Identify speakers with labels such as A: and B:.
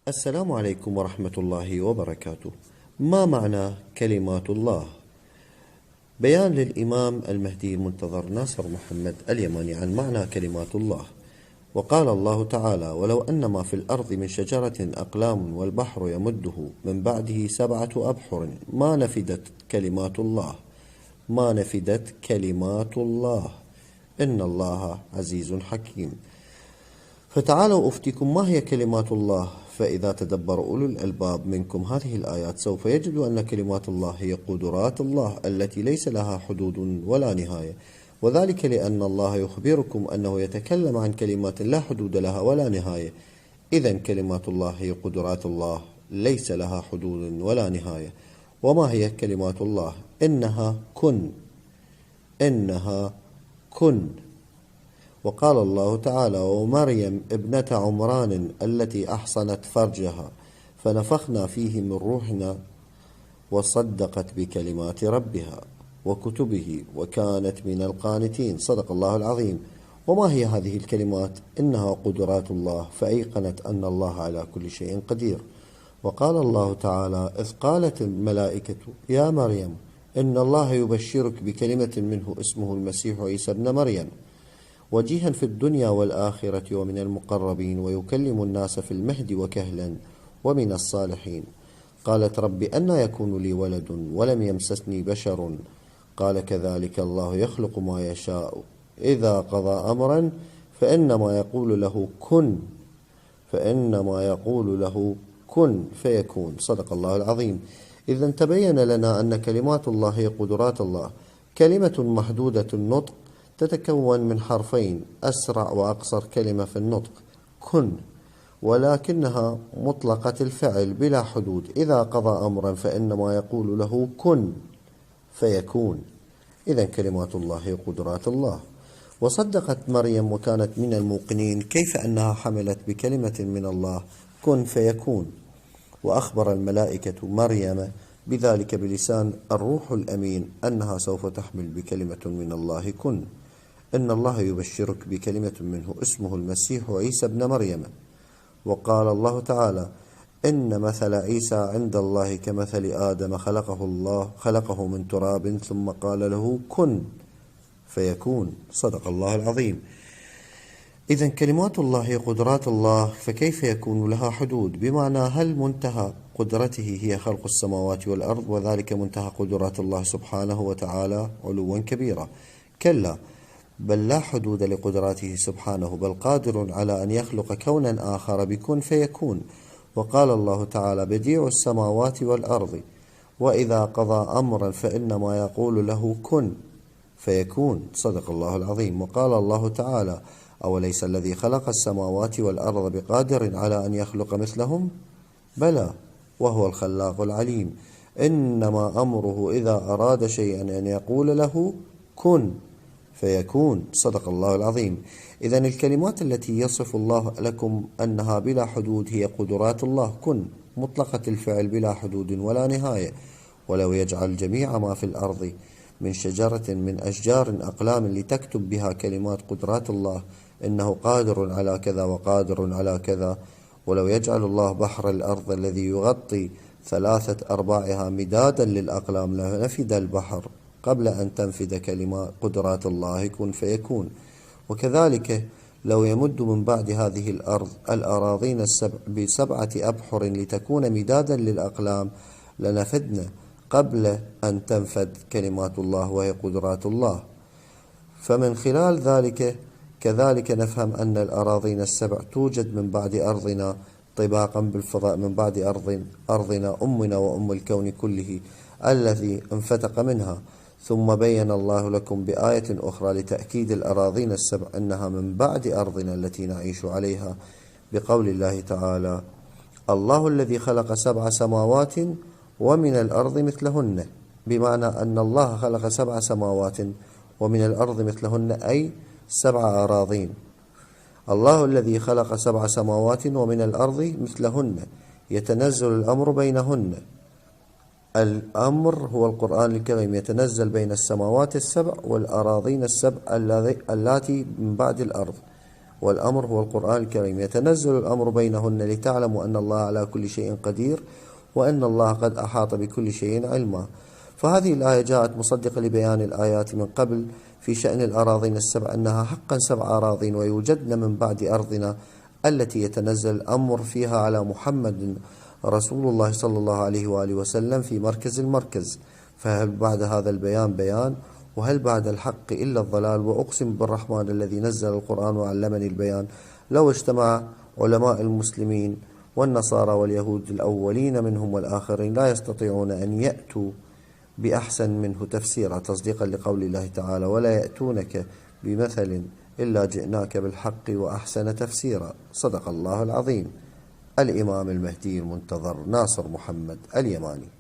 A: السلام عليكم ورحمة الله وبركاته. ما معنى كلمات الله؟ بيان للإمام المهدي المنتظر ناصر محمد اليماني عن معنى كلمات الله. وقال الله تعالى: ولو أن ما في الأرض من شجرة أقلام والبحر يمده من بعده 7 أبحر ما نفدت كلمات الله. ما نفدت كلمات الله، إن الله عزيز حكيم. فتعالوا أفتيكم ما هي كلمات الله. فإذا تدبر أولو الألباب منكم هذه الآيات سوف يجدوا أن كلمات الله هي قدرات الله التي ليس لها حدود ولا نهاية، وذلك لأن الله يخبركم أنه يتكلم عن كلمات لا حدود لها ولا نهاية. إذن كلمات الله هي قدرات الله ليس لها حدود ولا نهاية. وما هي كلمات الله؟ إنها كن. إنها كن. وقال الله تعالى: ومريم ابنة عمران التي أحصنت فرجها فنفخنا فيه من روحنا وصدقت بكلمات ربها وكتبه وكانت من القانتين. صدق الله العظيم. وما هي هذه الكلمات؟ إنها قدرات الله، فأيقنت أن الله على كل شيء قدير. وقال الله تعالى: إذ قالت الملائكة يا مريم إن الله يبشرك بكلمة منه اسمه المسيح عيسى ابن مريم وجيها في الدنيا والآخرة ومن المقربين ويكلم الناس في المهد وكهلا ومن الصالحين. قالت: رب أنى يكون لي ولد ولم يمسسني بشر قال: كذلك الله يخلق ما يشاء إذا قضى أمرا فإنما يقول له كن فيكون. صدق الله العظيم. إذا تبين لنا أن كلمات الله هي قدرات الله. كلمة محدودة النطق تتكون من حرفين، أسرع وأقصر كلمة في النطق كن، ولكنها مطلقة الفعل بلا حدود. إذا قضى أمرا فإنما يقول له كن فيكون. إذن كلمات الله هي قدرات الله. وصدقت مريم وكانت من الموقنين كيف أنها حملت بكلمة من الله كن فيكون. وأخبر الملائكة مريم بذلك بلسان الروح الأمين أنها سوف تحمل بكلمة من الله كن. إن الله يبشرك بكلمة منه اسمه المسيح عيسى ابن مريم. وقال الله تعالى: إن مثل عيسى عند الله كمثل آدم خلقه من تراب ثم قال له كن فيكون. صدق الله العظيم. إذن كلمات الله هي قدرات الله، فكيف يكون لها حدود؟ بمعنى هل منتهى قدرته هي خلق السماوات والأرض وذلك منتهى قدرات الله سبحانه وتعالى علوا كبيرا؟ كلا، بل لا حدود لقدراته سبحانه، بل قادر على أن يخلق كونا آخر بكن فيكون. وقال الله تعالى: بديع السماوات والأرض وإذا قضى أمرا فإنما يقول له كن فيكون. صدق الله العظيم. وقال الله تعالى: أوليس الذي خلق السماوات والأرض بقادر على أن يخلق مثلهم؟ بلى وهو الخلاق العليم. إنما أمره إذا أراد شيئا أن يقول له كن فيكون. صدق الله العظيم. إذن الكلمات التي يصف الله لكم أنها بلا حدود هي قدرات الله كن، مطلقة الفعل بلا حدود ولا نهاية. ولو يجعل جميع ما في الأرض من شجرة من أشجار أقلام لتكتب بها كلمات قدرات الله إنه قادر على كذا وقادر على كذا. ولو يجعل الله بحر الأرض الذي يغطي 3/4 مدادا للأقلام لنفد البحر قبل أن تنفد كلمات قدرات الله كن فيكون. وكذلك لو يمد من بعد هذه الأرض الأراضين ب7 أبحر لتكون مدادا للأقلام لنفدنا قبل أن تنفد كلمات الله وهي قدرات الله. فمن خلال ذلك كذلك نفهم أن الأراضين ال7 توجد من بعد أرضنا طباقا بالفضاء، من بعد أرضنا أمنا وأم الكون كله الذي انفتق منها. ثم بين الله لكم بآية أخرى لتأكيد الأراضين ال7 أنها من بعد أرضنا التي نعيش عليها، بقول الله تعالى: الله الذي خلق 7 سماوات ومن الأرض مثلهن. بمعنى أن الله خلق 7 سماوات ومن الأرض مثلهن، أي 7 أراضين. الله الذي خلق 7 سماوات ومن الأرض مثلهن يتنزل الأمر بينهن. الأمر هو القرآن الكريم يتنزل بين السماوات ال7 والأراضين ال7 اللاتي من بعد الأرض. والأمر هو القرآن الكريم. يتنزل الأمر بينهن لتعلموا أن الله على كل شيء قدير وأن الله قد أحاط بكل شيء علما. فهذه الآية جاءت مصدقة لبيان الآيات من قبل في شأن الأراضين السبع أنها حقا 7 أراضين ويوجدن من بعد أرضنا التي يتنزل الأمر فيها على محمد رسول الله صلى الله عليه وآله وسلم في مركز المركز. فهل بعد هذا البيان بيان؟ وهل بعد الحق إلا الضلال؟ وأقسم بالرحمن الذي نزل القرآن وعلمني البيان لو اجتمع علماء المسلمين والنصارى واليهود الأولين منهم والآخرين لا يستطيعون أن يأتوا بأحسن منه تفسيرا، تصديقا لقول الله تعالى: ولا يأتونك بمثل إلا جئناك بالحق وأحسن تفسيرا. صدق الله العظيم. الإمام المهدي المنتظر ناصر محمد اليماني.